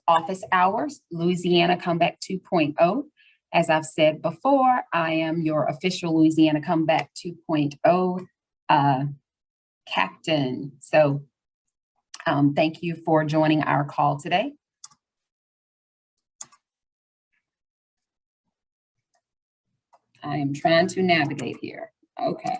office hours, Louisiana Comeback 2.0. As I've said before, I am your official Louisiana Comeback 2.0 captain. So thank you for joining our call today. I am trying to navigate here. Okay.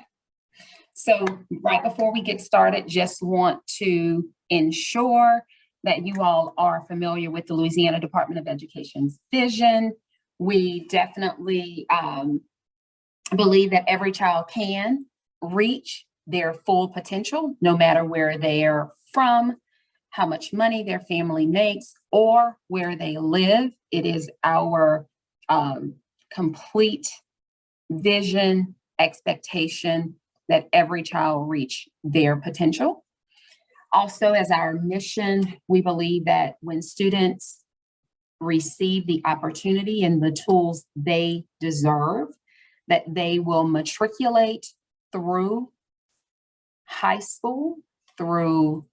So right before we get started, just want to ensure that you all are familiar with the Louisiana Department of Education's vision. We definitely believe that every child can reach their full potential, no matter where they're from, how much money their family makes, or where they live. It is our complete vision, expectation that every child reach their potential. Also, as our mission, we believe that when students receive the opportunity and the tools they deserve, that they will matriculate through high school, through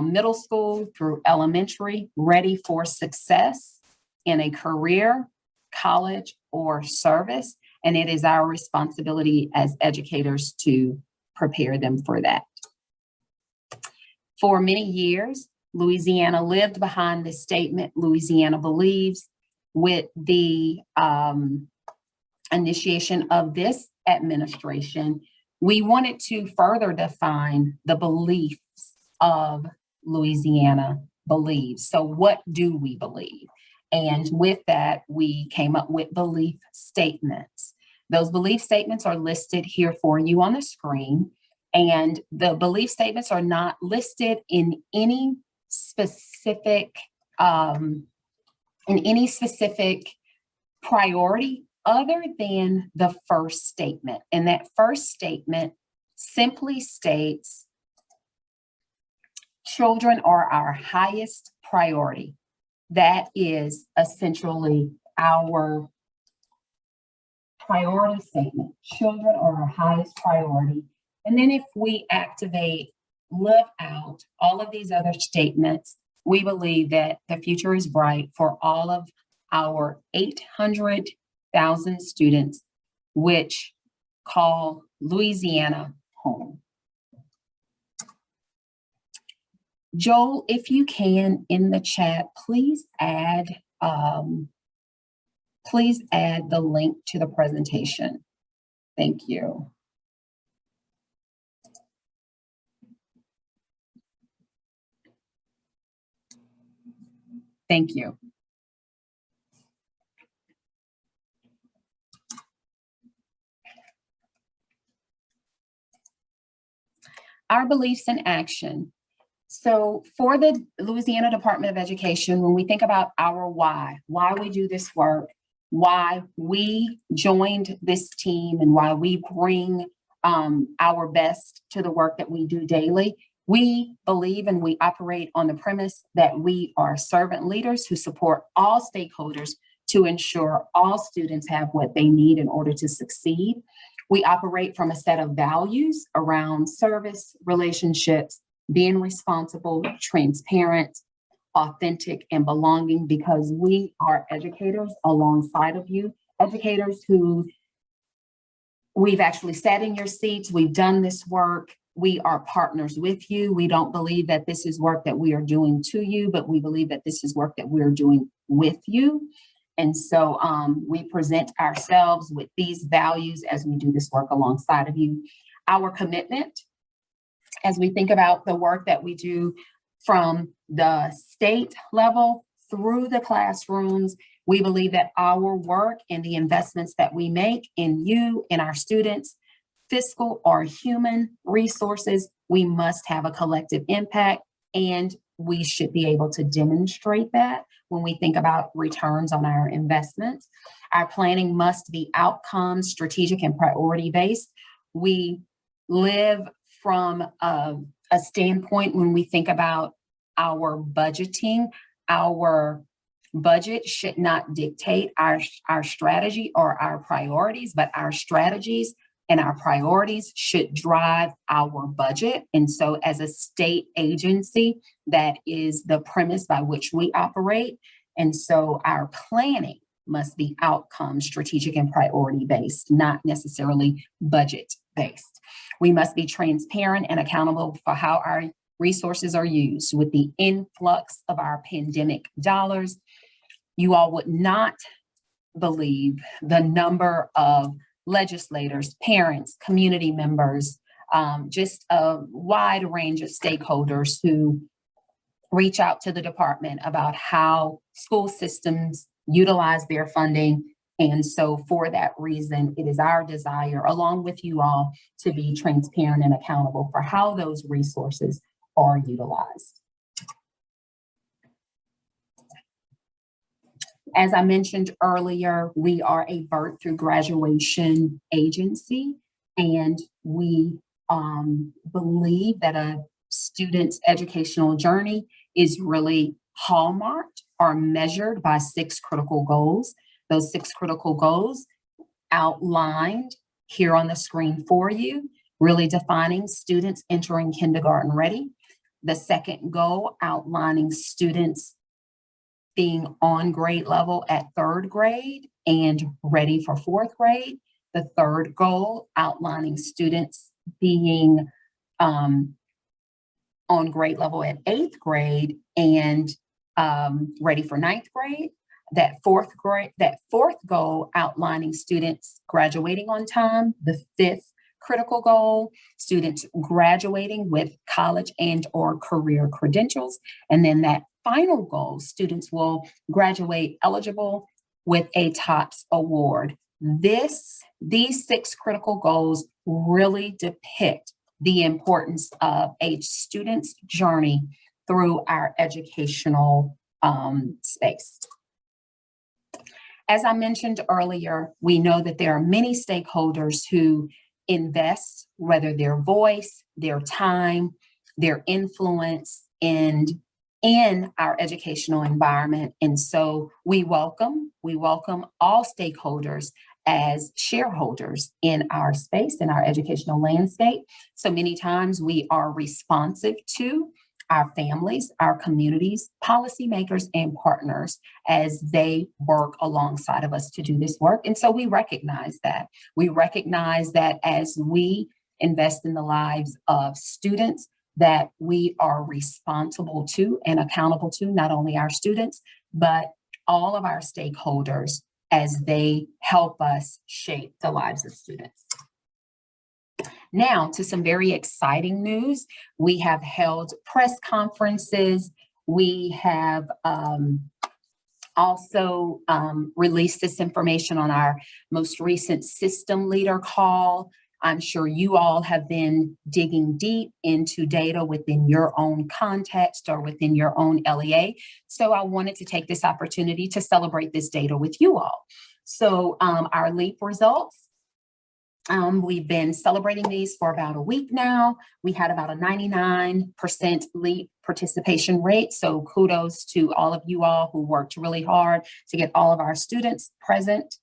middle school, through elementary, ready for success in a career, college, or service. And it is our responsibility as educators to prepare them for that. For many years, Louisiana lived behind this statement, Louisiana believes. With the initiation of this administration, we wanted to further define the beliefs of Louisiana believes. So what do we believe? And with that, we came up with belief statements. Those belief statements are listed here for you on the screen. And the belief statements are not listed in any specific priority other than the first statement. And that first statement simply states, children are our highest priority. That is essentially our priority statement. Children are our highest priority. And then if we activate, live out all of these other statements, we believe that the future is bright for all of our 800,000 students, which call Louisiana home. Joel, if you can, in the chat, please add the link to the presentation. Thank you. Thank you. Our beliefs in action. So for the Louisiana Department of Education, when we think about our why we do this work, why we joined this team, and why we bring our best to the work that we do daily, we believe and we operate on the premise that we are servant leaders who support all stakeholders to ensure all students have what they need in order to succeed. We operate from a set of values around service, relationships, being responsible, transparent, authentic, and belonging, because we are educators alongside of you, educators who we've actually sat in your seats, we've done this work, we are partners with you. We don't believe that this is work that we are doing to you, but we believe that this is work that we're doing with you. And so we present ourselves with these values as we do this work alongside of you. Our commitment, as we think about the work that we do from the state level through the classrooms, we believe that our work and the investments that we make in you, in our students, fiscal or human resources, we must have a collective impact, and we should be able to demonstrate that when we think about returns on our investments. Our planning must be outcome, strategic, and priority based. We live from a standpoint when we think about our budgeting. Our budget should not dictate our strategy or our priorities, but our strategies and our priorities should drive our budget. And so as a state agency, that is the premise by which we operate. And so our planning must be outcome, strategic, and priority based, not necessarily budget based. We must be transparent and accountable for how our resources are used. With the influx of our pandemic dollars, you all would not believe the number of legislators, parents, community members, just a wide range of stakeholders who reach out to the department about how school systems utilize their funding. And so for that reason, it is our desire, along with you all, to be transparent and accountable for how those resources are utilized. As I mentioned earlier, we are a birth through graduation agency, and we believe that a student's educational journey is really hallmarked or measured by 6 critical goals. Those 6 critical goals outlined here on the screen for you, really defining students entering kindergarten ready. The second goal, outlining students being on grade level at 3rd grade and ready for 4th grade. The third goal, outlining students being on grade level at 8th grade and ready for 9th grade. That fourth goal, outlining students graduating on time. The 5th critical goal, students graduating with college and or career credentials. And then that final goal, students will graduate eligible with a TOPS award. These 6 critical goals really depict the importance of a student's journey through our educational space. As I mentioned earlier, we know that there are many stakeholders who invest, whether their voice, their time, their influence in our educational environment. And so we welcome all stakeholders as shareholders in our space, in our educational landscape. So many times we are responsive to our families, our communities, policymakers, and partners as they work alongside of us to do this work. And so we recognize that. We recognize that as we invest in the lives of students, that we are responsible to and accountable to not only our students, but all of our stakeholders as they help us shape the lives of students. Now to some very exciting news. We have held press conferences. We have also released this information on our most recent system leader call. I'm sure you all have been digging deep into data within your own context or within your own LEA. So I wanted to take this opportunity to celebrate this data with you all. So our LEAP results, we've been celebrating these for about a week now. We had about a 99% LEAP participation rate. So kudos to all of you all who worked really hard to get all of our students present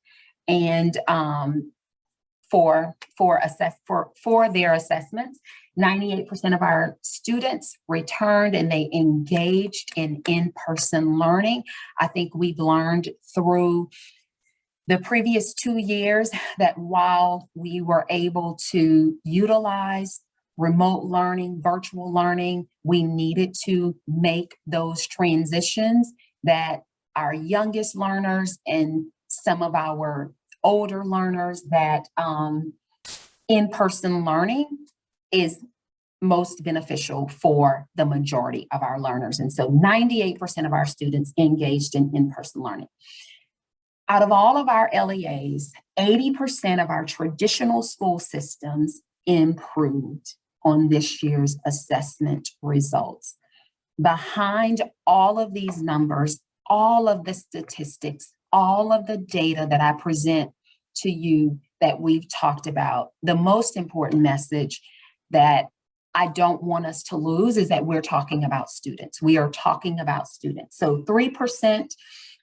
and for their assessments. 98% of our students returned and they engaged in in-person learning. I think we've learned through the previous 2 years that while we were able to utilize remote learning, virtual learning, we needed to make those transitions, that our youngest learners and some of our older learners, that in-person learning is most beneficial for the majority of our learners. And so 98% of our students engaged in in-person learning. Out of all of our LEAs, 80% of our traditional school systems improved on this year's assessment results. Behind all of these numbers, all of the statistics, all of the data that I present to you that we've talked about, the most important message that I don't want us to lose is that we're talking about students. We are talking about students. So 3%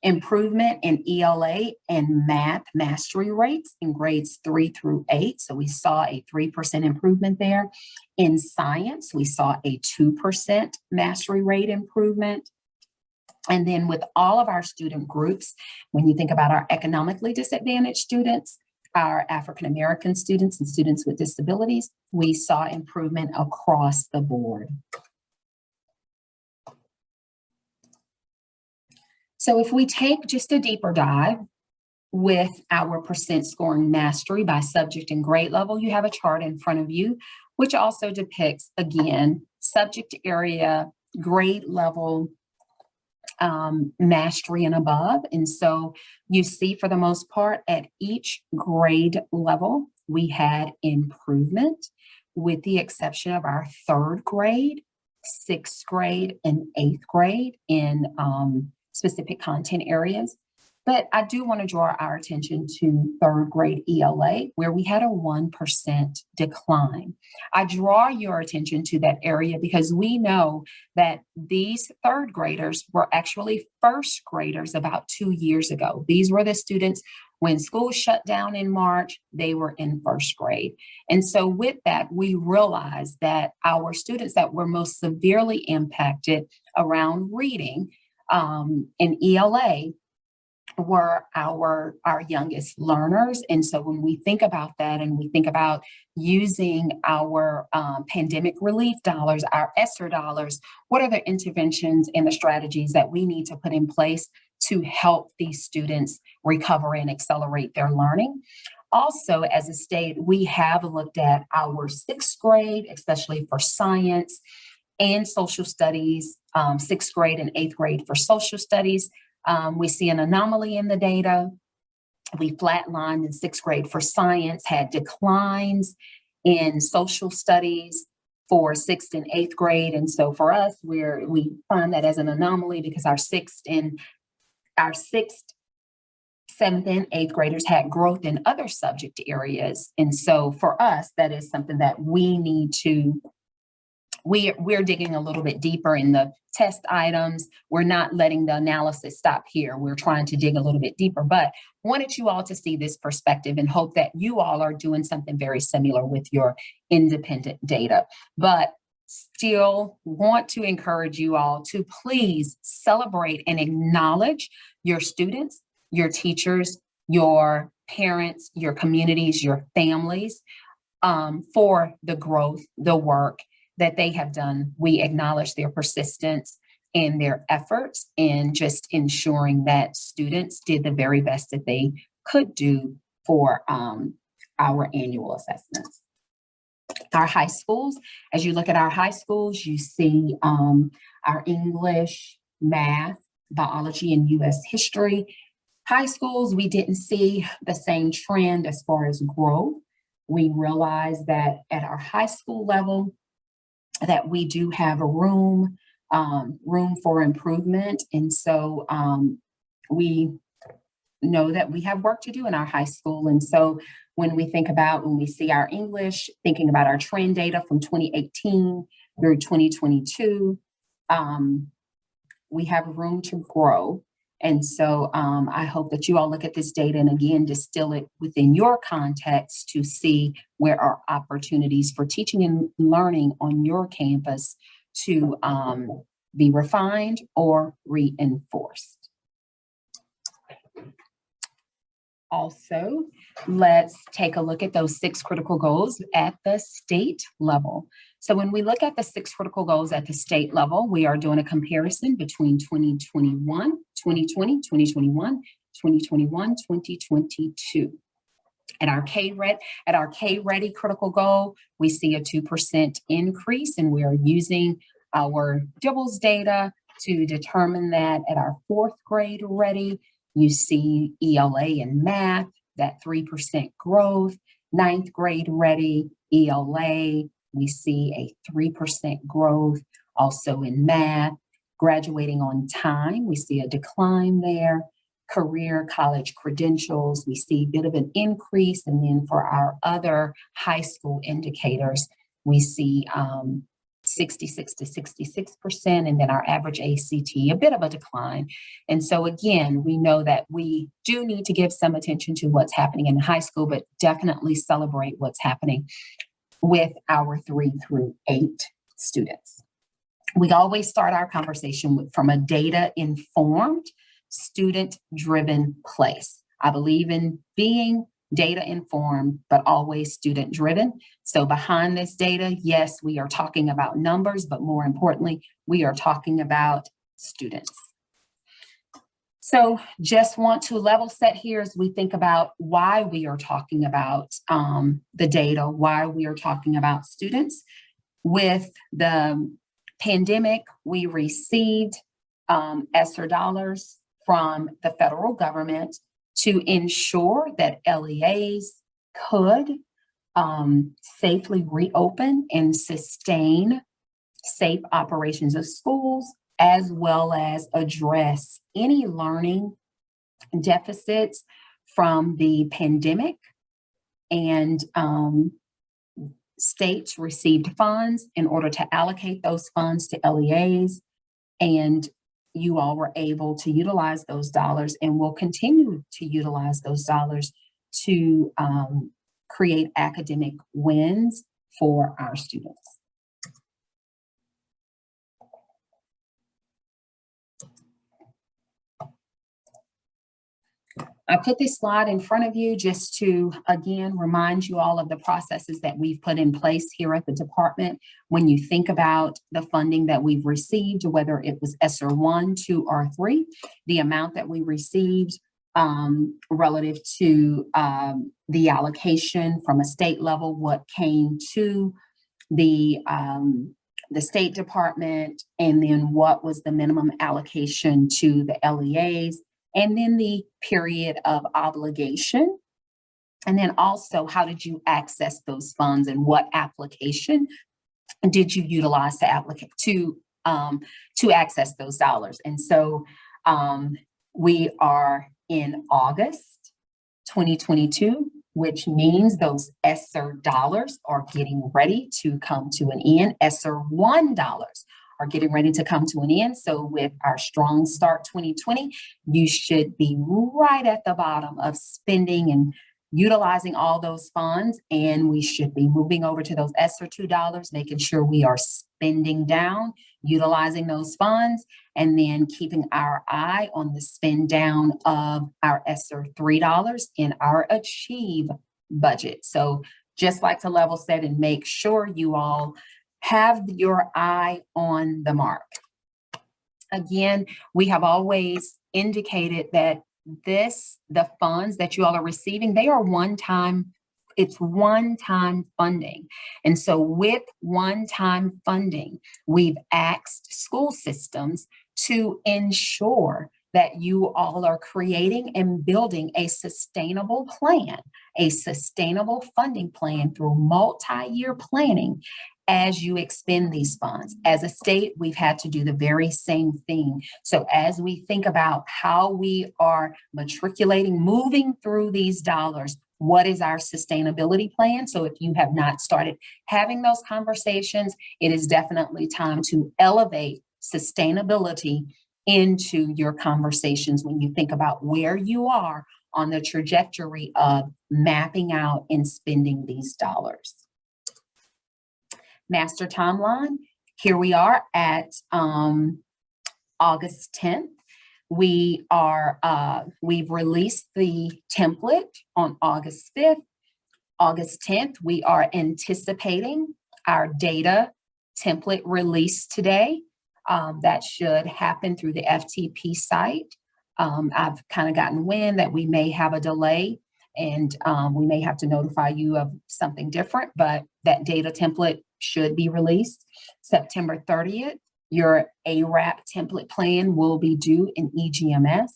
Improvement in ELA and math mastery rates in grades 3 through 8. So we saw a 3% improvement there. In science, we saw a 2% mastery rate improvement. And then with all of our student groups, when you think about our economically disadvantaged students, our African-American students and students with disabilities, we saw improvement across the board. So if we take just a deeper dive with our percent scoring mastery by subject and grade level, you have a chart in front of you, which also depicts, again, subject area, grade level, mastery and above. And so you see, for the most part, at each grade level, we had improvement, with the exception of our 3rd grade, 6th grade, and 8th grade in specific content areas. But I do want to draw our attention to 3rd grade ELA, where we had a 1% decline. I draw your attention to that area because we know that these 3rd graders were actually 1st graders about 2 years ago. These were the students when school shut down in March, they were in 1st grade. And so with that, we realized that our students that were most severely impacted around reading in ELA were our youngest learners. And so when we think about that and we think about using our pandemic relief dollars, our ESSER dollars, what are the interventions and the strategies that we need to put in place to help these students recover and accelerate their learning? Also, as a state, we have looked at our 6th grade, especially for science and social studies, 6th grade and 8th grade for social studies. We see an anomaly in the data. We flatlined in 6th grade for science, had declines in social studies for 6th and 8th grade. And so for us, we find that as an anomaly because our 6th, 7th, and 8th graders had growth in other subject areas. And so for us, that is something that we need to we're digging a little bit deeper in the test items. We're not letting the analysis stop here. We're trying to dig a little bit deeper, but wanted you all to see this perspective and hope that you all are doing something very similar with your independent data. But still want to encourage you all to please celebrate and acknowledge your students, your teachers, your parents, your communities, your families, for the growth, the work that they have done. We acknowledge their persistence and their efforts in just ensuring that students did the very best that they could do for our annual assessments. Our high schools, as you look at our high schools, you see our English, math, biology, and U.S. history. High schools, we didn't see the same trend as far as growth. We realized that at our high school level, that we do have a room for improvement. And so we know that we have work to do in our high school. And so when we see our English, thinking about our trend data from 2018 through 2022, we have room to grow. And so I hope that you all look at this data and again, distill it within your context to see where are opportunities for teaching and learning on your campus to be refined or reinforced. Also, let's take a look at those 6 critical goals at the state level. So when we look at the 6 critical goals at the state level, we are doing a comparison between 2020, 2021, 2022. At our K-Ready critical goal, we see a 2% increase, and we are using our DIBELS data to determine that. At our 4th grade ready, you see ELA and math, that 3% growth. 9th grade ready, ELA, we see a 3% growth. Also in math, graduating on time, we see a decline there. Career college credentials, we see a bit of an increase. And then for our other high school indicators, we see 66 to 66%, and then our average ACT, a bit of a decline. And so again, we know that we do need to give some attention to what's happening in high school, but definitely celebrate what's happening with our 3 through 8 students. We always start our conversation from a data-informed, student-driven place. I believe in being data-informed, but always student-driven. So behind this data, yes, we are talking about numbers, but more importantly, we are talking about students. So just want to level set here as we think about why we are talking about the data, why we are talking about students. With the pandemic, we received ESSER dollars from the federal government to ensure that LEAs could safely reopen and sustain safe operations of schools, as well as address any learning deficits from the pandemic. And states received funds in order to allocate those funds to LEAs, and you all were able to utilize those dollars and will continue to utilize those dollars to create academic wins for our students. I put this slide in front of you just to, again, remind you all of the processes that we've put in place here at the department. When you think about the funding that we've received, whether it was ESSER 1, 2, or 3, the amount that we received relative to the allocation from a state level, what came to the State Department, and then what was the minimum allocation to the LEAs, and then the period of obligation. And then also, how did you access those funds and what application did you utilize to access those dollars? And so we are in August 2022, which means those ESSER dollars are getting ready to come to an end. ESSER 1 dollars are getting ready to come to an end. So with our Strong Start 2020, you should be right at the bottom of spending and utilizing all those funds. And we should be moving over to those ESSER 2 dollars, making sure we are spending down, utilizing those funds, and then keeping our eye on the spend down of our ESSER 3 dollars in our Achieve budget. So just like to level set and make sure you all have your eye on the mark. Again, we have always indicated that the funds that you all are receiving, they are one-time, it's one-time funding. And so with one-time funding, we've asked school systems to ensure that you all are creating and building a sustainable plan, a sustainable funding plan through multi-year planning as you expend these funds. As a state, we've had to do the very same thing. So as we think about how we are matriculating, moving through these dollars, what is our sustainability plan? So if you have not started having those conversations, it is definitely time to elevate sustainability into your conversations when you think about where you are on the trajectory of mapping out and spending these dollars. Master timeline, here we are at August 10th. We've released the template on August 5th. August 10th, we are anticipating our data template release today. That should happen through the FTP site. I've kind of gotten wind that we may have a delay and we may have to notify you of something different, but that data template should be released. September 30th, your ARAP template plan will be due in EGMS.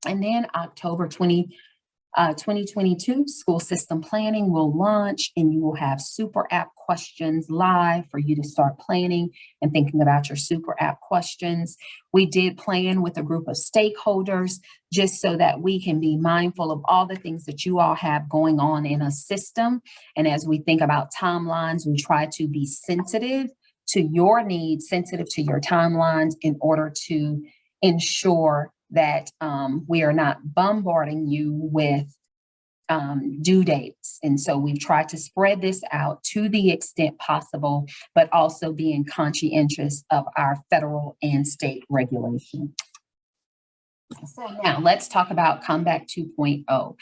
And then October 2022, school system planning will launch, and you will have super app questions live for you to start planning and thinking about your super app questions. We did plan with a group of stakeholders just so that we can be mindful of all the things that you all have going on in a system. And as we think about timelines, we try to be sensitive to your needs, sensitive to your timelines, in order to ensure that we are not bombarding you with due dates. And so we've tried to spread this out to the extent possible, but also being conscientious of our federal and state regulation. So now let's talk about Comeback 2.0.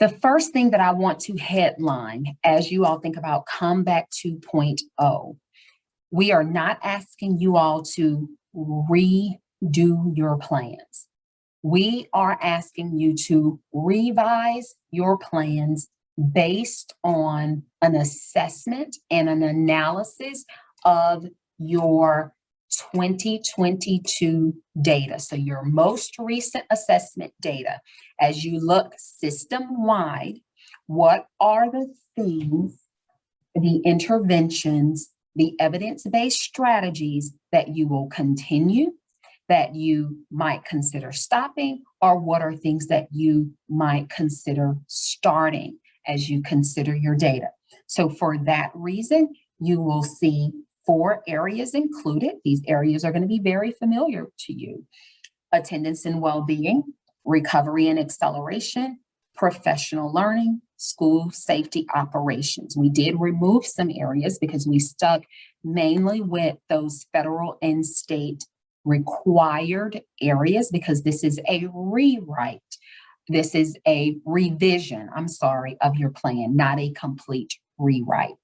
The first thing that I want to headline as you all think about Comeback 2.0, we are not asking you all to redo your plans. We are asking you to revise your plans based on an assessment and an analysis of your 2022 data. So your most recent assessment data, as you look system-wide, what are the things, the interventions, the evidence-based strategies that you will continue, that you might consider stopping, or what are things that you might consider starting as you consider your data. So for that reason, you will see 4 areas included. These areas are going to be very familiar to you: attendance and well-being, recovery and acceleration, professional learning, school safety operations. We did remove some areas because we stuck mainly with those federal and state required areas, because this is a rewrite. This is a revision, of your plan, not a complete rewrite.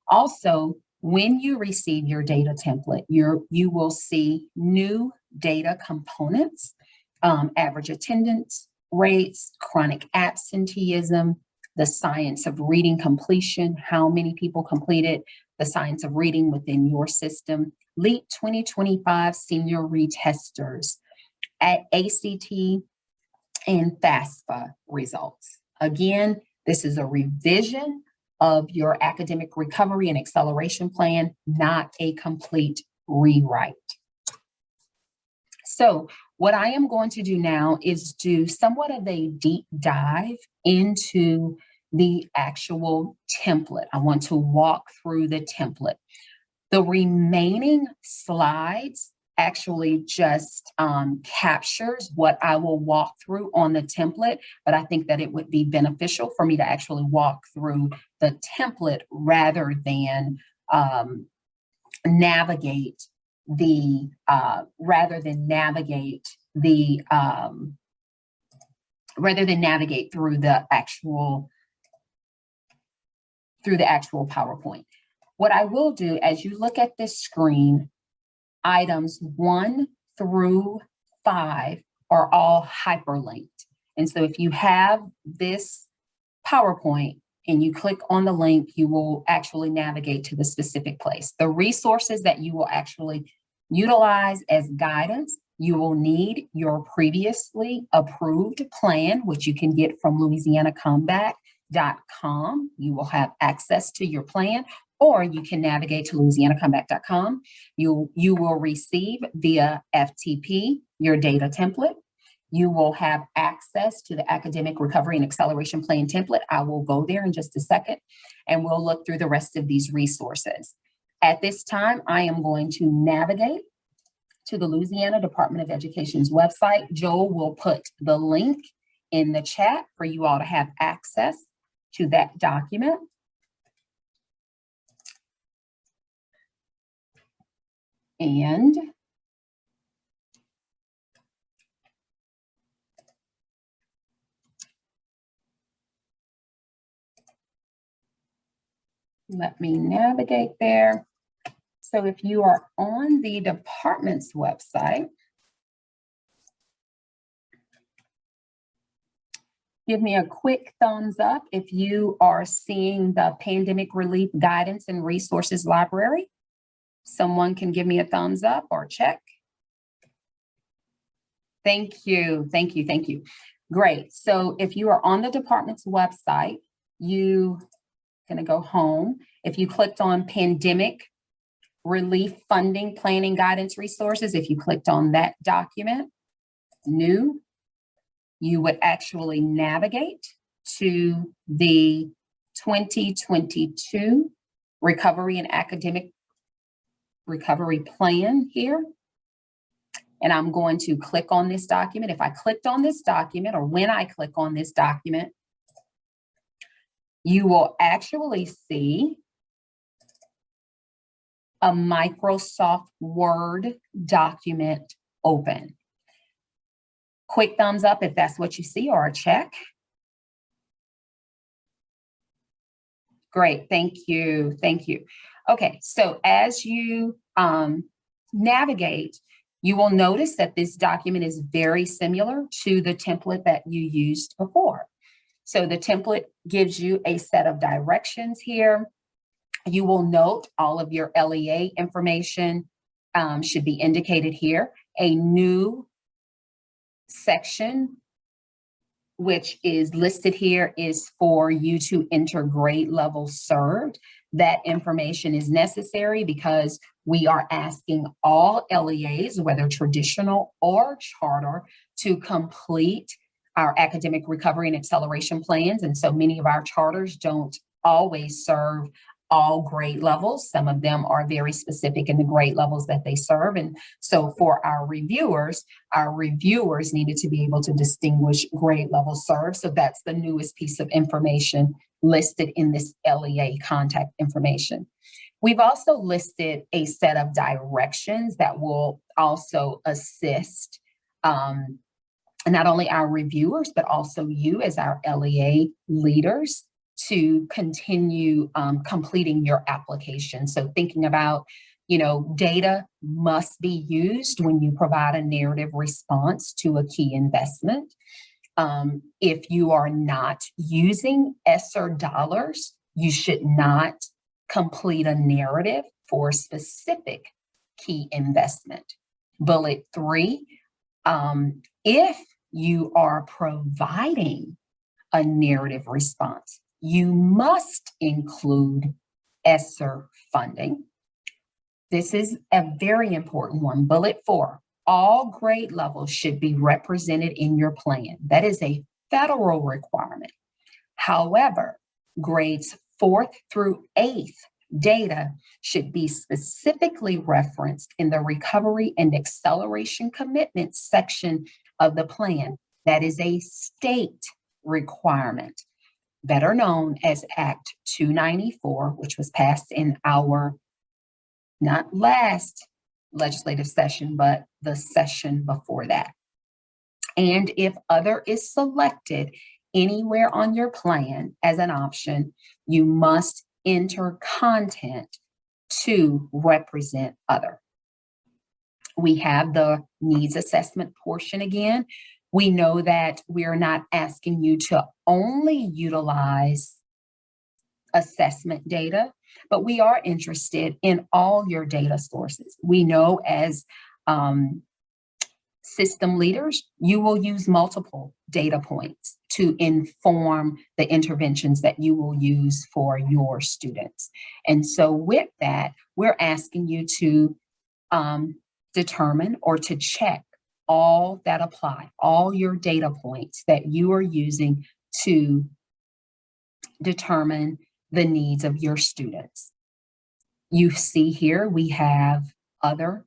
Also, when you receive your data template, you will see new data components, average attendance rates, chronic absenteeism, the science of reading completion, how many people completed the science of reading within your system, LEAP 2025 senior retesters, at ACT and FAFSA results. Again, this is a revision of your academic recovery and acceleration plan, not a complete rewrite. So what I am going to do now is do somewhat of a deep dive into the actual template. I want to walk through the template. The remaining slides actually just captures what I will walk through on the template, but I think that it would be beneficial for me to actually walk through the template rather than navigate the through the actual PowerPoint. What I will do, as you look at this screen, items 1 through 5 are all hyperlinked. And so if you have this PowerPoint and you click on the link, you will actually navigate to the specific place. The resources that you will actually utilize as guidance, you will need your previously approved plan, which you can get from LouisianaComeback.com. You will have access to your plan, or you can navigate to LouisianaComeback.com. You will receive via FTP your data template. You will have access to the Academic Recovery and Acceleration Plan template. I will go there in just a second, and we'll look through the rest of these resources. At this time, I am going to navigate to the Louisiana Department of Education's website. Joel will put the link in the chat for you all to have access to that document. And let me navigate there. So if you are on the department's website, give me a quick thumbs up if you are seeing the Pandemic Relief Guidance and Resources Library. Someone can give me a thumbs up or check. Thank you, thank you, thank you. Great. So if you are on the department's website, you gonna go home. If you clicked on Pandemic Relief Funding Planning Guidance Resources, if you clicked on that document, new, you would actually navigate to the 2022 Recovery and Academic recovery plan here. And I'm going to click on this document. If I clicked on this document, or when I click on this document, you will actually see a Microsoft Word document open. Quick thumbs up if that's what you see, or a check. Great, thank you, thank you. Okay, so as you navigate, you will notice that this document is very similar to the template that you used before. So the template gives you a set of directions here. You will note all of your LEA information should be indicated here. A new section which is listed here is for you to enter grade level served. That information is necessary because we are asking all LEAs, whether traditional or charter, to complete our academic recovery and acceleration plans. And so many of our charters don't always serve all grade levels. Some of them are very specific in the grade levels that they serve. And so for our reviewers needed to be able to distinguish grade level served. So that's the newest piece of information listed in this LEA contact information. We've also listed a set of directions that will also assist not only our reviewers, but also you as our LEA leaders to continue completing your application. So thinking about, data must be used when you provide a narrative response to a key investment. If you are not using ESSER dollars, you should not complete a narrative for a specific key investment. Bullet 3, if you are providing a narrative response, you must include ESSER funding. This is a very important one. Bullet 4, all grade levels should be represented in your plan. That is a federal requirement. However, grades 4th through 8th data should be specifically referenced in the recovery and acceleration commitments section of the plan. That is a state requirement, better known as Act 294, which was passed in our not last legislative session, but the session before that. And if other is selected anywhere on your plan as an option, you must enter content to represent other. We have the needs assessment portion again. We know that we're not asking you to only utilize assessment data, but we are interested in all your data sources. We know as system leaders, you will use multiple data points to inform the interventions that you will use for your students. And so with that, we're asking you to determine or to check all that apply, all your data points that you are using to determine the needs of your students. You see here, we have other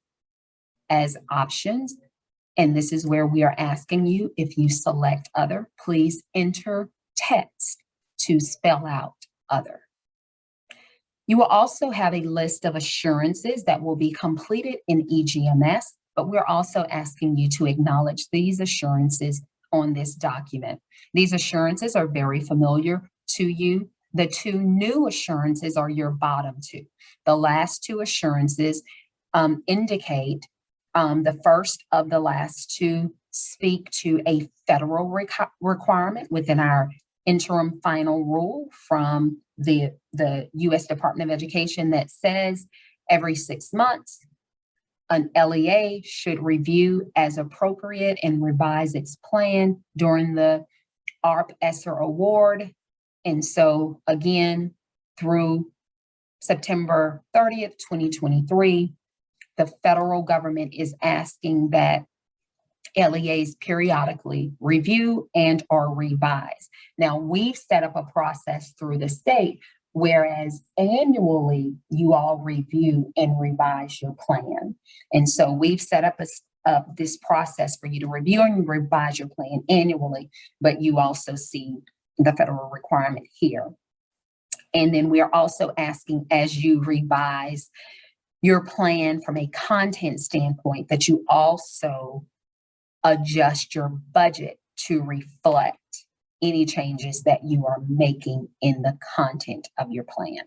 as options. And this is where we are asking you, if you select other, please enter text to spell out other. You will also have a list of assurances that will be completed in EGMS, but we're also asking you to acknowledge these assurances on this document. These assurances are very familiar to you. The 2 new assurances are your bottom 2. The last 2 assurances indicate the first of the last 2 speak to a federal requirement within our interim final rule from the U.S. Department of Education that says every 6 months, an LEA should review as appropriate and revise its plan during the ARP ESSER award. And so again, through September 30th, 2023, the federal government is asking that LEAs periodically review and or revise. Now, we've set up a process through the state whereas annually you all review and revise your plan. And so we've set up this process for you to review and revise your plan annually, but you also see the federal requirement here. And then we're also asking, as you revise your plan from a content standpoint, that you also adjust your budget to reflect any changes that you are making in the content of your plan.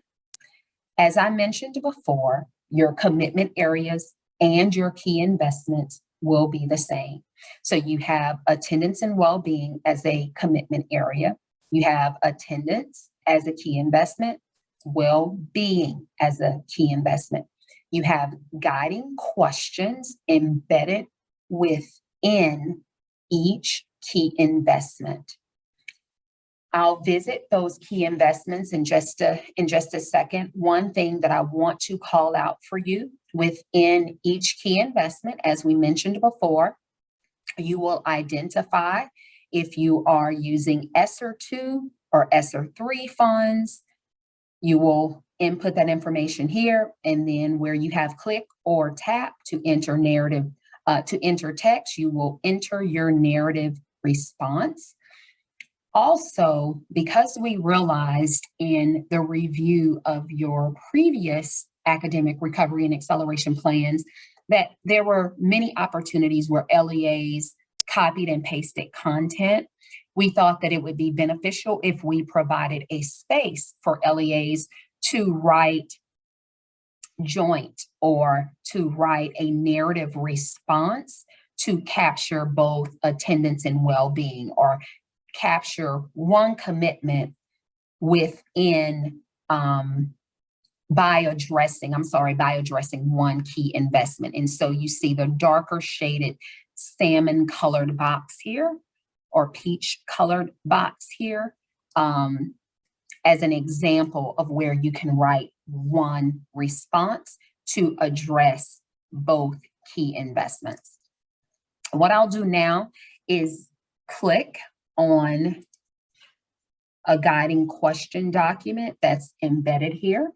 As I mentioned before, your commitment areas and your key investments will be the same. So you have attendance and well-being as a commitment area. You have attendance as a key investment, well-being as a key investment. You have guiding questions embedded within each key investment. I'll visit those key investments in just a second. One thing that I want to call out for you within each key investment, as we mentioned before, you will identify if you are using ESSER 2 or ESSER 3 funds. You will input that information here, and then where you have click or tap to enter narrative, to enter text, you will enter your narrative response. Also, because we realized in the review of your previous academic recovery and acceleration plans that there were many opportunities where LEAs copied and pasted content, we thought that it would be beneficial if we provided a space for LEAs to write joint or to write a narrative response to capture both attendance and well-being, or capture one commitment within by addressing one key investment. And so you see the darker shaded salmon colored box here, or peach colored box here, as an example of where you can write one response to address both key investments. What I'll do now is click on a guiding question document that's embedded here.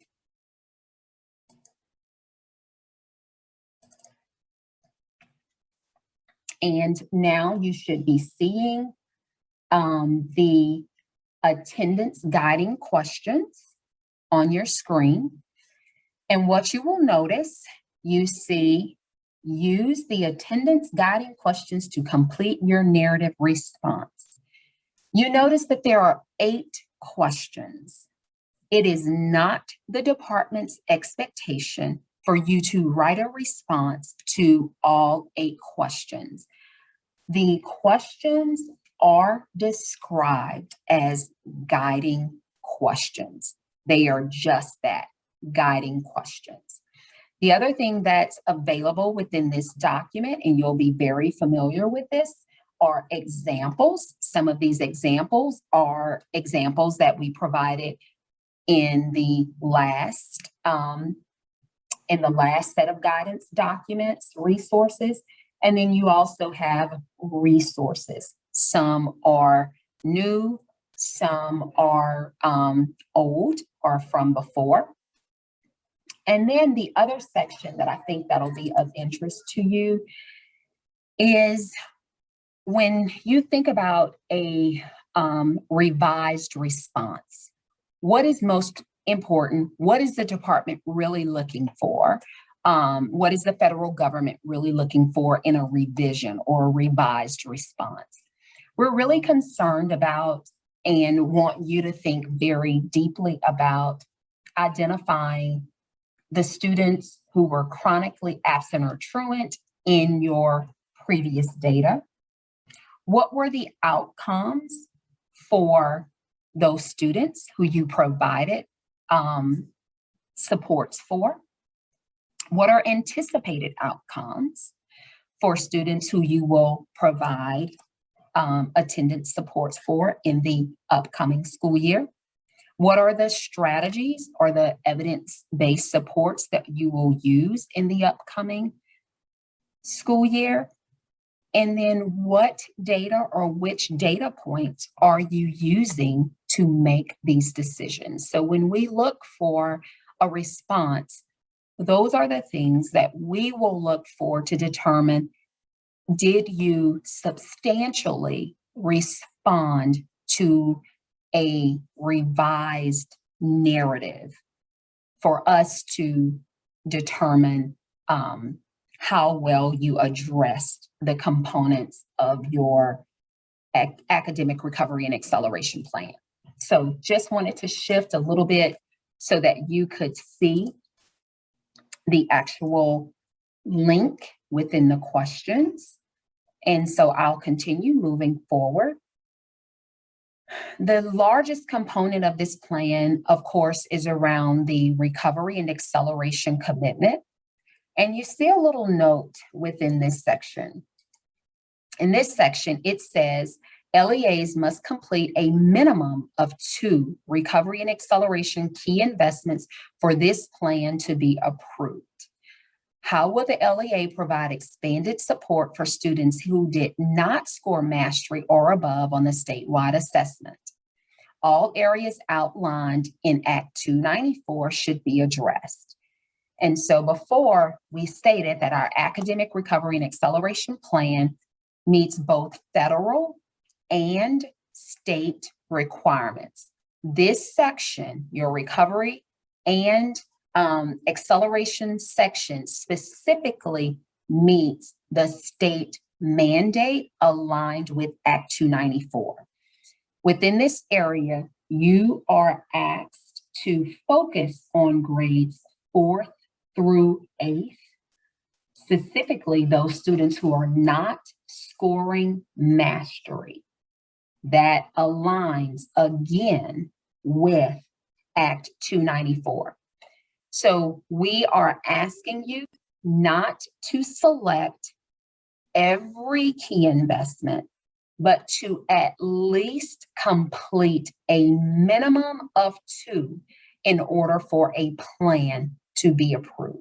And now you should be seeing the attendance guiding questions on your screen. And what you will notice, you see, use the attendance guiding questions to complete your narrative response. You notice that there are 8 questions. It is not the department's expectation for you to write a response to all 8 questions. The questions are described as guiding questions. They are just that, guiding questions. The other thing that's available within this document, and you'll be very familiar with this, are examples. Some of these examples are examples that we provided in the last set of guidance documents, resources. And then you also have resources. Some are new, some are old or from before. And then the other section that I think that'll be of interest to you is when you think about a revised response, what is most important? What is the department really looking for? What is the federal government really looking for in a revision or a revised response? We're really concerned about and want you to think very deeply about identifying the students who were chronically absent or truant in your previous data. What were the outcomes for those students who you provided supports for? What are anticipated outcomes for students who you will provide attendance supports for in the upcoming school year? What are the strategies or the evidence-based supports that you will use in the upcoming school year? And then what data or which data points are you using to make these decisions. So when we look for a response, those are the things that we will look for to determine, did you substantially respond to a revised narrative for us to determine how well you addressed the components of your academic recovery and acceleration plan. So just wanted to shift a little bit so that you could see the actual link within the questions. And so I'll continue moving forward. The largest component of this plan, of course, is around the recovery and acceleration commitment. And you see a little note within this section. In this section, it says LEAs must complete a minimum of 2 recovery and acceleration key investments for this plan to be approved. How will the LEA provide expanded support for students who did not score mastery or above on the statewide assessment? All areas outlined in Act 294 should be addressed. And so before, we stated that our academic recovery and acceleration plan meets both federal and state requirements. This section, your recovery and acceleration section, specifically meets the state mandate aligned with Act 294. Within this area, you are asked to focus on grades 4th through 8th, specifically those students who are not scoring mastery. That aligns again with Act 294. So we are asking you not to select every key investment, but to at least complete a minimum of 2 in order for a plan to be approved.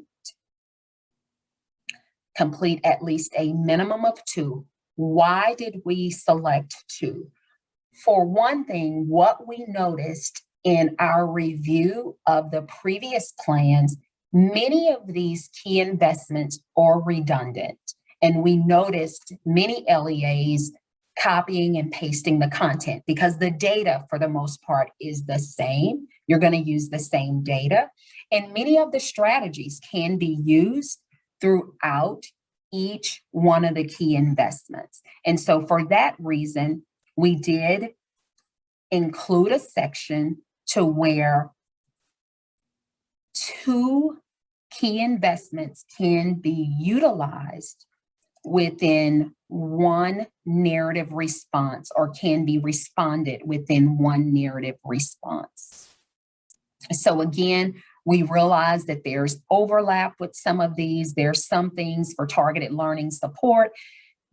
Complete at least a minimum of 2. Why did we select 2? For one thing, what we noticed in our review of the previous plans, many of these key investments are redundant. And we noticed many LEAs copying and pasting the content because the data for the most part is the same. You're going to use the same data. And many of the strategies can be used throughout each one of the key investments. And so for that reason, we did include a section to where 2 key investments can be utilized within one narrative response, or can be responded within one narrative response. So again, we realize that there's overlap with some of these. There's some things for targeted learning support.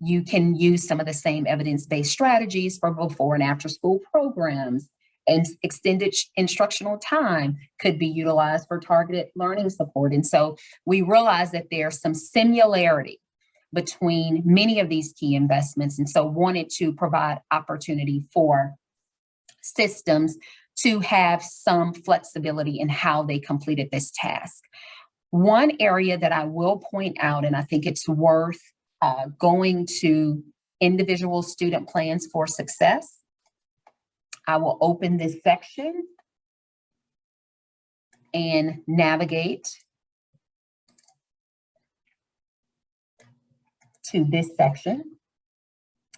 You can use some of the same evidence-based strategies for before and after school programs, and extended instructional time could be utilized for targeted learning support. And so we realize that there's some similarity between many of these key investments, and so wanted to provide opportunity for systems to have some flexibility in how they completed this task. One area that I will point out, and I think it's worth going to individual student plans for success. I will open this section and navigate to this section.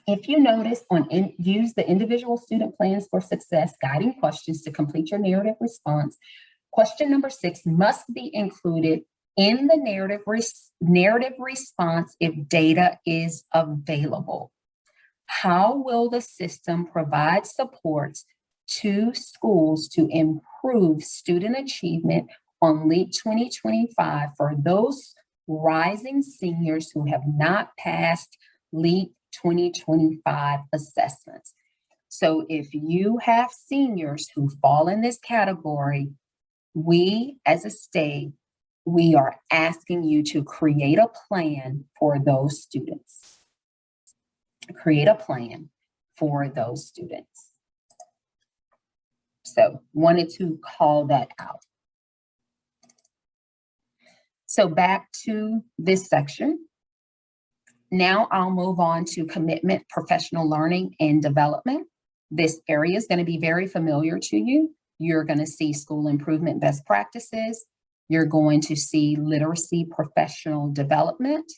If you notice use the individual student plans for success guiding questions to complete your narrative response, question number 6 must be included in the narrative response if data is available. How will the system provide supports to schools to improve student achievement on LEAP 2025 for those rising seniors who have not passed LEAP 2025 assessments? So if you have seniors who fall in this category, we as a state, we are asking you to create a plan for those students. Create a plan for those students. So wanted to call that out. So back to this section. Now I'll move on to commitment, professional learning, and development. This area is going to be very familiar to you. You're going to see school improvement best practices. You're going to see literacy professional development.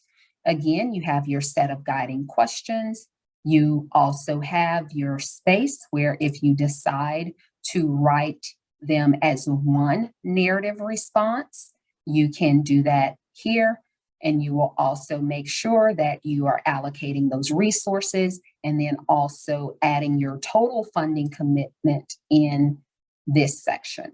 Again, you have your set of guiding questions. You also have your space where if you decide to write them as one narrative response, you can do that here. And you will also make sure that you are allocating those resources and then also adding your total funding commitment in this section.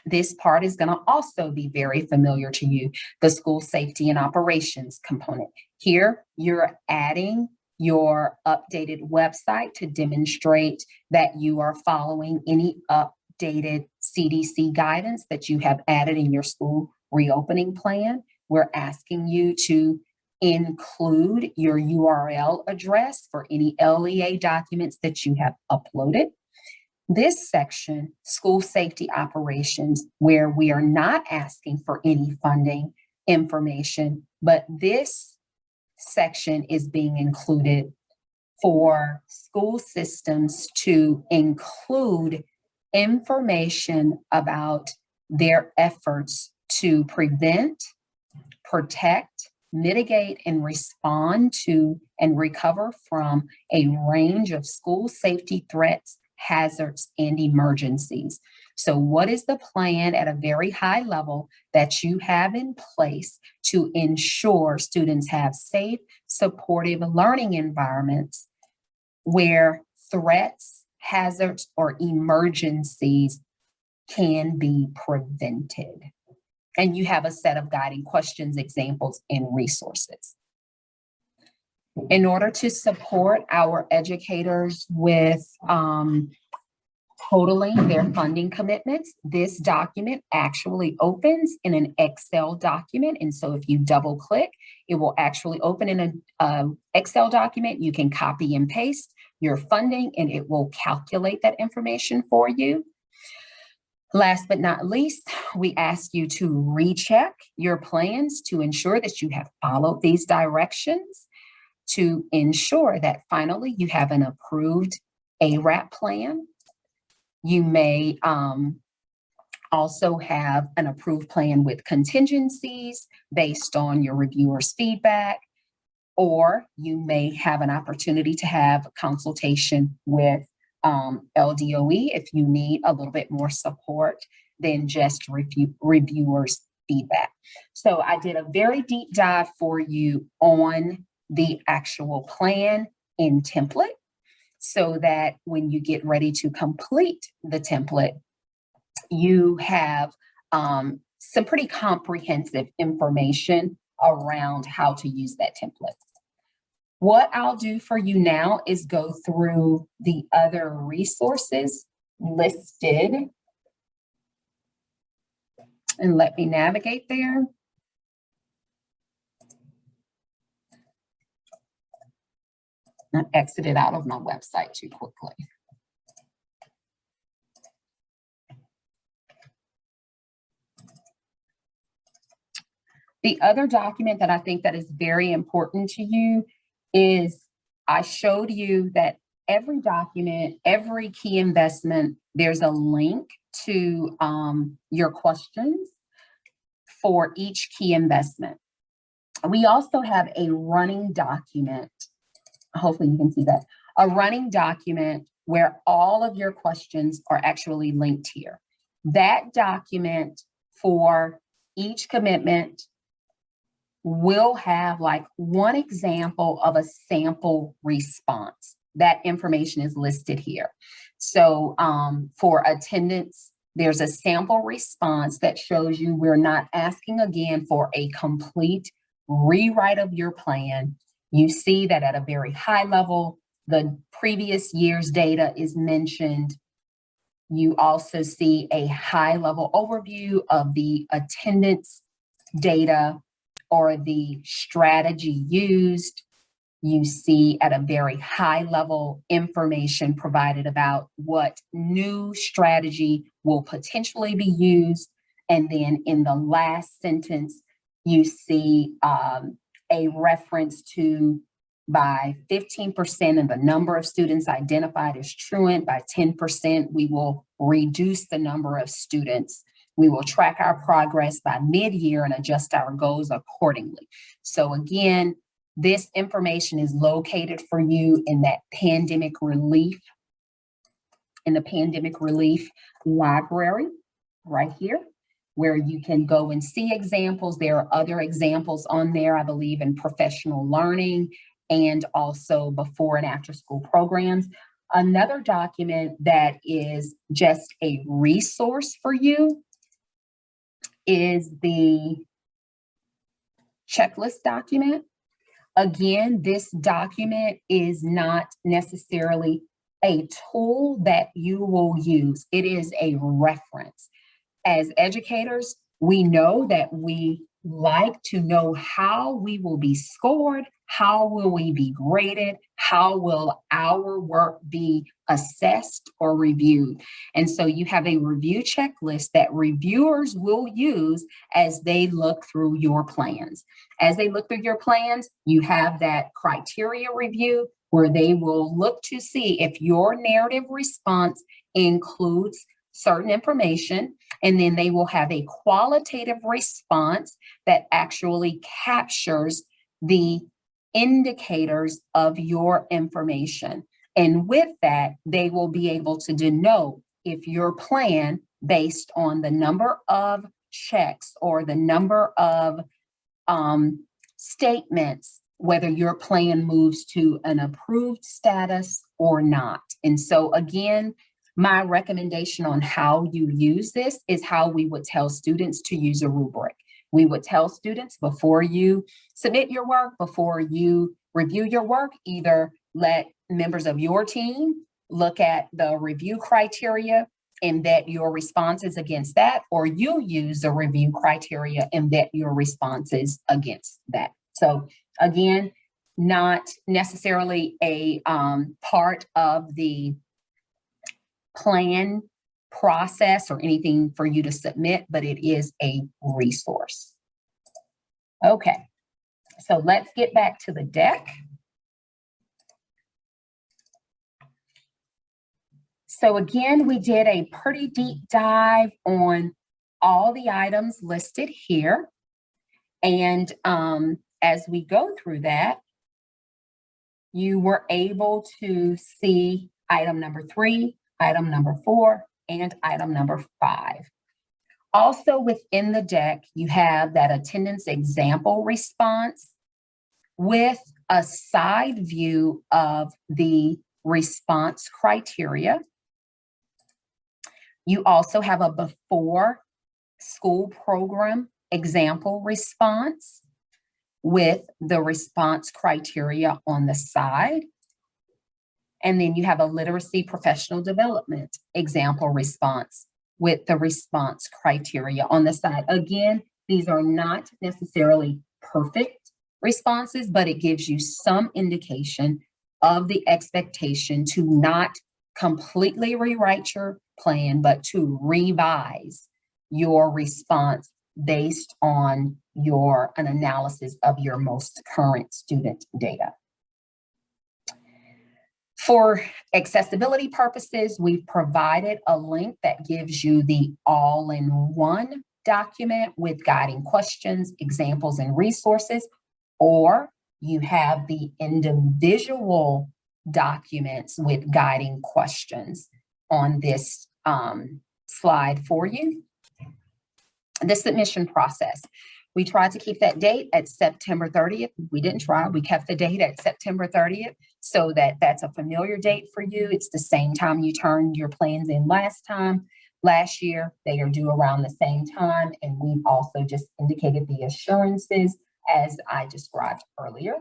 This part is going to also be very familiar to you, the school safety and operations component. Here, you're adding your updated website to demonstrate that you are following any updated CDC guidance that you have added in your school reopening plan. We're asking you to include your URL address for any LEA documents that you have uploaded. This section, school safety operations, where we are not asking for any funding information, but this section is being included for school systems to include information about their efforts to prevent, protect, mitigate, and respond to and recover from a range of school safety threats, hazards, and emergencies. So what is the plan at a very high level that you have in place to ensure students have safe, supportive learning environments where threats, hazards, or emergencies can be prevented? And you have a set of guiding questions, examples, and resources. In order to support our educators with totaling their funding commitments, this document actually opens in an Excel document. And so if you double click, it will actually open in an Excel document. You can copy and paste your funding and it will calculate that information for you. Last but not least, we ask you to recheck your plans to ensure that you have followed these directions to ensure that finally you have an approved ARAP plan. You may also have an approved plan with contingencies based on your reviewer's feedback, or you may have an opportunity to have a consultation with LDOE if you need a little bit more support than just reviewers' feedback. So I did a very deep dive for you on the actual plan in template so that when you get ready to complete the template, you have some pretty comprehensive information around how to use that template. What I'll do for you now is go through the other resources listed. And let me navigate there. I exited out of my website too quickly. The other document that I think that is very important to you is I showed you that every document, every key investment, there's a link to your questions for each key investment. We also have a running document. Hopefully you can see that. A running document where all of your questions are actually linked here. That document for each commitment will have like one example of a sample response. That information is listed here. So for attendance, there's a sample response that shows you we're not asking again for a complete rewrite of your plan. You see that at a very high level, the previous year's data is mentioned. You also see a high level overview of the attendance data or the strategy used. You see at a very high level information provided about what new strategy will potentially be used. And then in the last sentence, you see a reference to by 15% of the number of students identified as truant, by 10%, we will reduce the number of students. We will track our progress by mid-year and adjust our goals accordingly. So again, this information is located for you in that pandemic relief, in the pandemic relief library right here, where you can go and see examples. There are other examples on there, I believe, in professional learning and also before and after school programs. Another document that is just a resource for you is the checklist document. Again, this document is not necessarily a tool that you will use. It is a reference. As educators, we know that we like to know how we will be scored, how will we be graded, how will our work be assessed or reviewed. And so you have a review checklist that reviewers will use as they look through your plans. As they look through your plans, you have that criteria review where they will look to see if your narrative response includes certain information, and then they will have a qualitative response that actually captures the indicators of your information. And with that, they will be able to denote if your plan, based on the number of checks or the number of statements, whether your plan moves to an approved status or not. And so again, my recommendation on how you use this is how we would tell students to use a rubric. We would tell students before you submit your work, before you review your work, either let members of your team look at the review criteria and vet your responses against that, or you use the review criteria and vet your responses against that. So again, not necessarily a part of the plan process or anything for you to submit, but it is a resource. Okay, so let's get back to the deck. So again, we did a pretty deep dive on all the items listed here. And as we go through that, you were able to see item number 3, item number 4, and item number 5. Also within the deck, you have that attendance example response with a side view of the response criteria. You also have a before school program example response with the response criteria on the side. And then you have a literacy professional development example response with the response criteria on the side. Again, these are not necessarily perfect responses, but it gives you some indication of the expectation to not completely rewrite your plan, but to revise your response based on an analysis of your most current student data. For accessibility purposes, we've provided a link that gives you the all-in-one document with guiding questions, examples, and resources, or you have the individual documents with guiding questions on this slide for you. The submission process. We tried to keep that date at September 30th. We didn't try, we kept the date at September 30th so that that's a familiar date for you. It's the same time you turned your plans in last year. They are due around the same time. And we've also just indicated the assurances as I described earlier.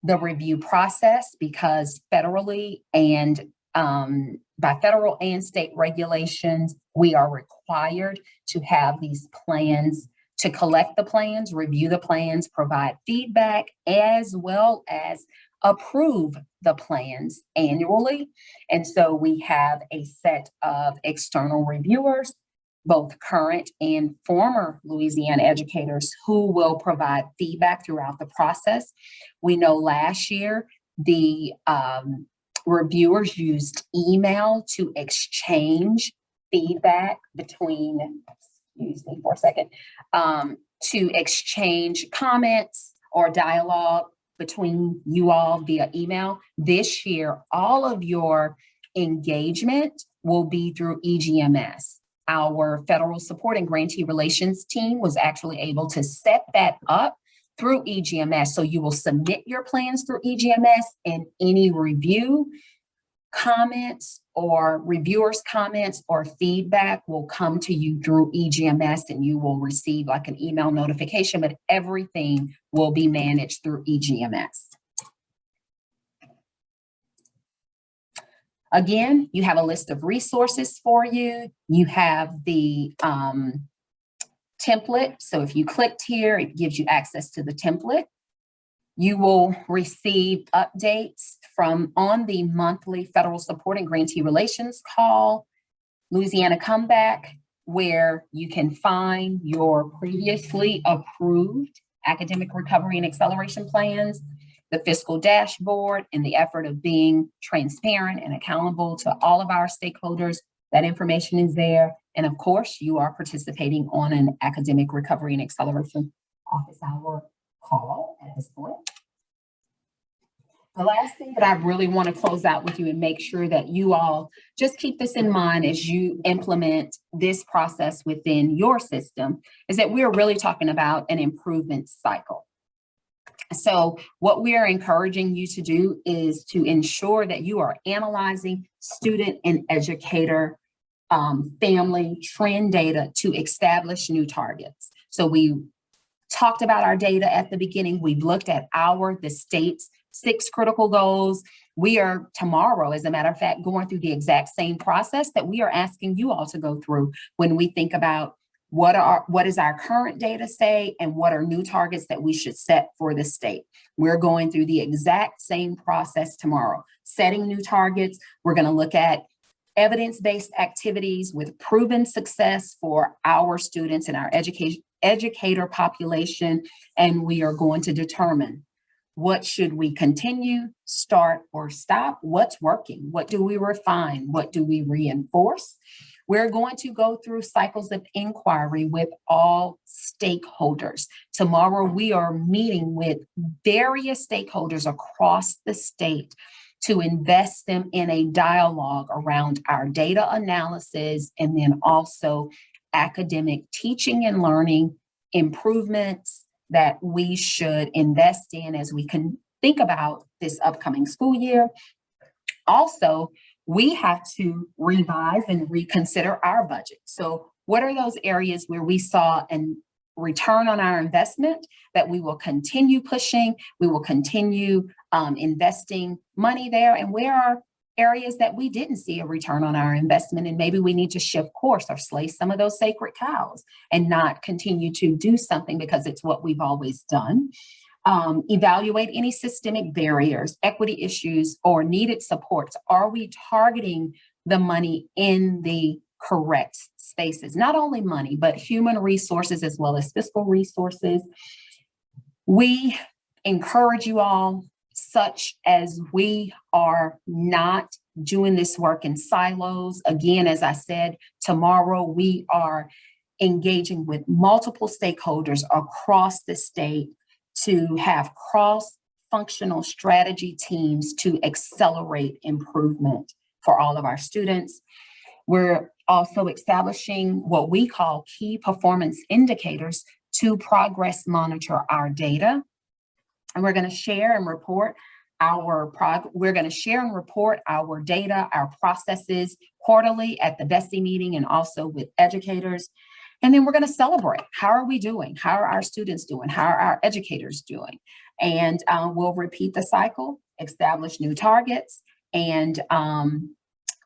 The review process, because federally and by federal and state regulations, we are required to have these plans to collect the plans, review the plans, provide feedback, as well as approve the plans annually. And so we have a set of external reviewers, both current and former Louisiana educators, who will provide feedback throughout the process. We know last year the reviewers used email to exchange feedback between, excuse me for a second, to exchange comments or dialogue between you all via email. This year, all of your engagement will be through EGMS. Our federal support and grantee relations team was actually able to set that up through EGMS. So you will submit your plans through EGMS, and any review comments or reviewers' comments or feedback will come to you through EGMS, and you will receive like an email notification, but everything will be managed through EGMS. Again, you have a list of resources for you. You have the template. So if you clicked here, it gives you access to the template. You will receive updates from on the monthly federal support and grantee relations call, Louisiana Comeback, where you can find your previously approved academic recovery and acceleration plans, the fiscal dashboard, in the effort of being transparent and accountable to all of our stakeholders. That information is there. And of course, you are participating on an academic recovery and acceleration office hour call at this point. The last thing that I really want to close out with you and make sure that you all just keep this in mind as you implement this process within your system is that we're really talking about an improvement cycle. So what we are encouraging you to do is to ensure that you are analyzing student and educator family trend data to establish new targets. So we talked about our data at the beginning. We've looked at the state's 6 critical goals. We are tomorrow, as a matter of fact, going through the exact same process that we are asking you all to go through when we think about what does our current data say and what are new targets that we should set for the state. We're going through the exact same process tomorrow, setting new targets. We're going to look at evidence-based activities with proven success for our students and our educator population, and we are going to determine what should we continue, start, or stop, what's working, what do we refine, what do we reinforce. We're going to go through cycles of inquiry with all stakeholders. Tomorrow, we are meeting with various stakeholders across the state to invest them in a dialogue around our data analysis and then also academic teaching and learning improvements that we should invest in as we can think about this upcoming school year. Also, we have to revise and reconsider our budget. So what are those areas where we saw a return on our investment that we will continue pushing, we will continue investing money there, and where are areas that we didn't see a return on our investment, and maybe we need to shift course or slay some of those sacred cows and not continue to do something because it's what we've always done. Evaluate any systemic barriers, equity issues, or needed supports. Are we targeting the money in the correct spaces? Not only money, but human resources as well as fiscal resources. We encourage you all, such as we are not doing this work in silos. Again, as I said, tomorrow we are engaging with multiple stakeholders across the state to have cross-functional strategy teams to accelerate improvement for all of our students. We're also establishing what we call key performance indicators to progress monitor our data. And we're going to share and report our data, our processes quarterly at the BESSY meeting and also with educators. And then we're going to celebrate. How are we doing? How are our students doing? How are our educators doing? And we'll repeat the cycle, establish new targets, and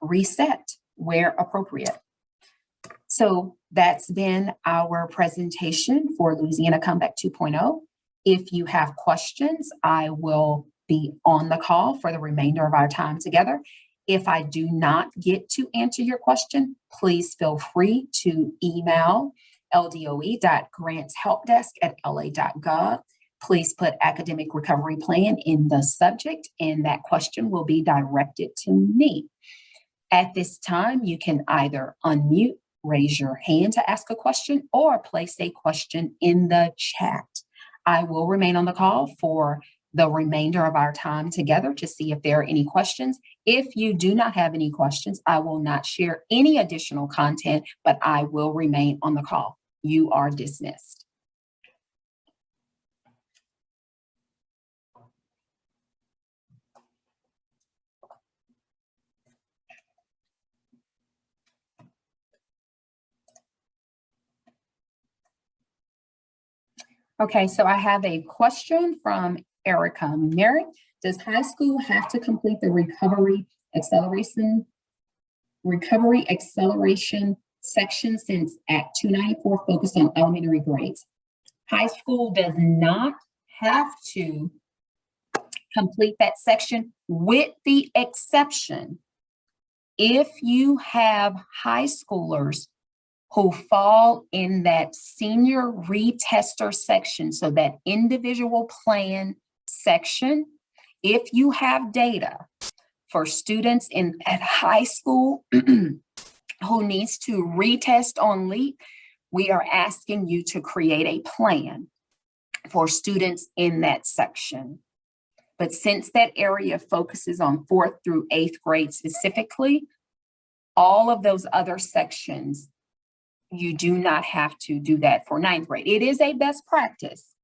reset where appropriate. So That's been our presentation for Louisiana Comeback 2.0. If you have questions, I will be on the call for the remainder of our time together. If I do not get to answer your question, please feel free to email ldoe.grantshelpdesk@la.gov. Please put academic recovery plan in the subject, and that question will be directed to me. At this time, you can either unmute, raise your hand to ask a question, or place a question in the chat. I will remain on the call for the remainder of our time together to see if there are any questions. If you do not have any questions, I will not share any additional content, but I will remain on the call. You are dismissed. Okay, so I have a question from Erica Merritt. Does high school have to complete the recovery acceleration section since Act 294 focused on elementary grades? High school does not have to complete that section, with the exception if you have high schoolers who fall in that senior retester section, so that individual plan section. If you have data for students at high school who needs to retest on LEAP, we are asking you to create a plan for students in that section. But since that area focuses on 4th through 8th grade specifically, all of those other sections, you do not have to do that for 9th grade. It is a best practice.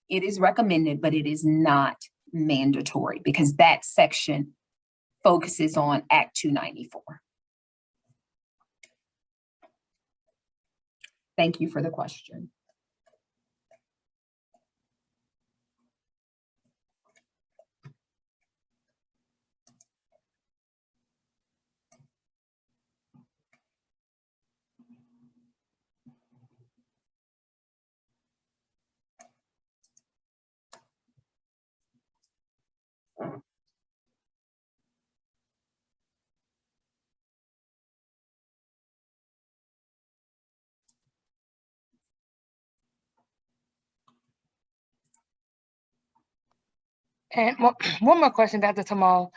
It is recommended, but it is not mandatory because that section focuses on Act 294. Thank you for the question. And one more question, Dr. Tamal.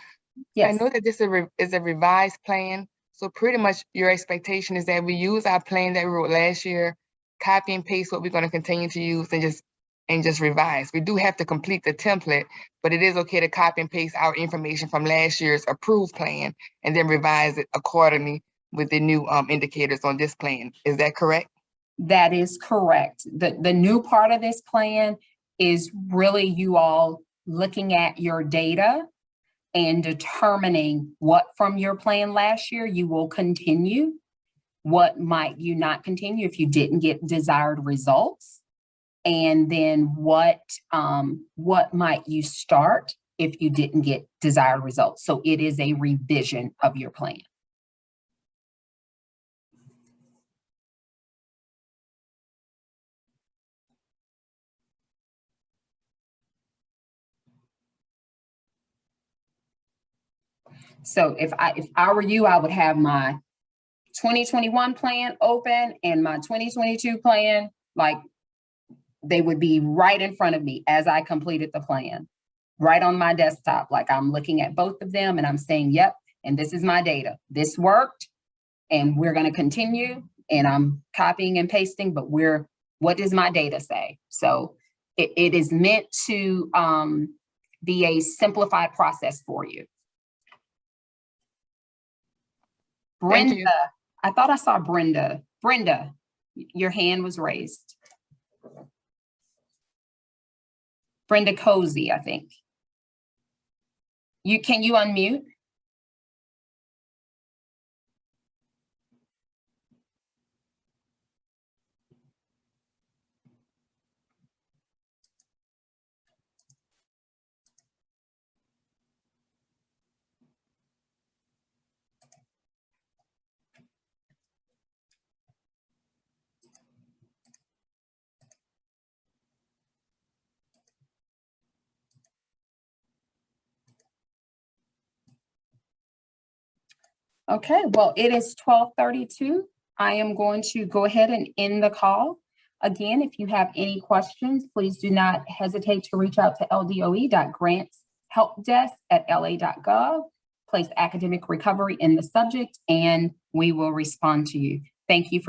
Yes. I know that this is a revised plan, so pretty much your expectation is that we use our plan that we wrote last year, copy and paste what we're going to continue to use, and just revise. We do have to complete the template, but it is okay to copy and paste our information from last year's approved plan and then revise it accordingly with the new indicators on this plan. Is that correct? That is correct. The new part of this plan is really you all looking at your data and determining what from your plan last year you will continue, what might you not continue if you didn't get desired results, and then what might you start if you didn't get desired results. So it is a revision of your plan. So if I were you, I would have my 2021 plan open and my 2022 plan, like they would be right in front of me as I completed the plan, right on my desktop. Like I'm looking at both of them and I'm saying, yep, and this is my data. This worked and we're going to continue, and I'm copying and pasting, but what does my data say? So it is meant to be a simplified process for you. Brenda, I thought I saw Brenda. Brenda, your hand was raised. Brenda Cozy, I think. Can you unmute? Okay, well, it is 12:32. I am going to go ahead and end the call. Again, if you have any questions, please do not hesitate to reach out to ldoe.grantshelpdesk@la.gov. Place academic recovery in the subject, and we will respond to you. Thank you for